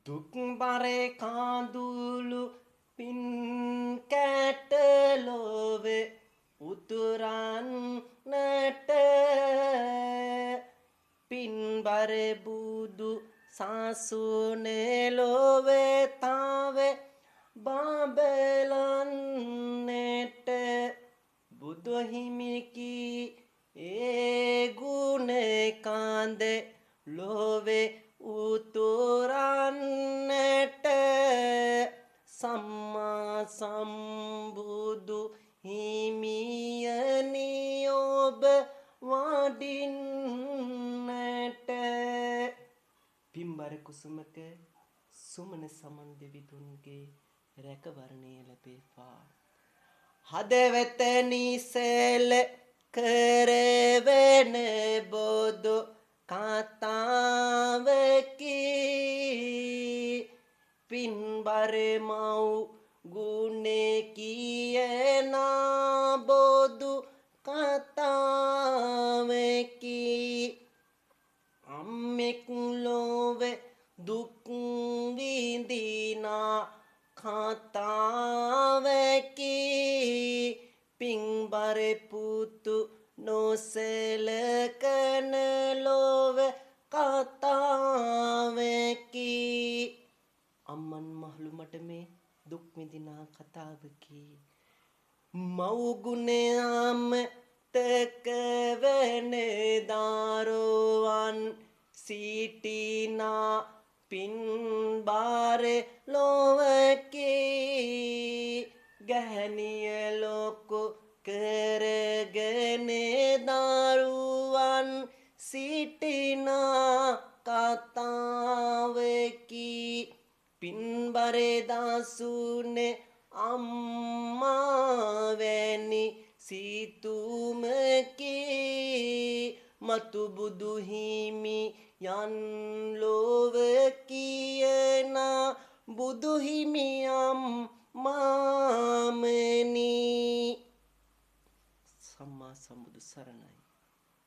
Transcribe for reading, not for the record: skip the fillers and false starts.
දුක් බරේ කාඳුළු පින් කැට ලොවේ උතුරන්නට පින් බරේ බුදු සාසුනේ ලොවේ තාවේ බබලන්නට බුදු හිමි කී ඒ ගුණේ කාන්දේ ලොවේ උතුරන්නට සම්මා සම්බුදු හිමියනි ඔබ වඩින්නට පින්බර කුසුමක සුමන සමන් දෙවිතුන්ගේ රැකවරණය ලැබේවා හදවත නිසල කරවෙන බොදු කතාවකි පින්බර මව් ගුණේ කියන බොදු කතාවකි අම්මෙක් ලොවේ දුක් විඳිනා කතාවකි පින්බර පුතු නොසලකන ලොව කතාවකි අම්මන් මහලු මට මේ දුක් විඳිනා කතාවකි මව් ගුණයම තක වෙන දරුවන් සිටිනා පින්බර ලොවකි ගැහණිය ලොකු කරගෙන දරුවන් සිටිනා කතාවකි පින්බර දාසුනේ අම්මා වැනි සිතුමකි මතු බුදු හිමි යන් ලොව කියන බුදු හිමියම් මාමනි සම්මා සම්බුදු සරණයි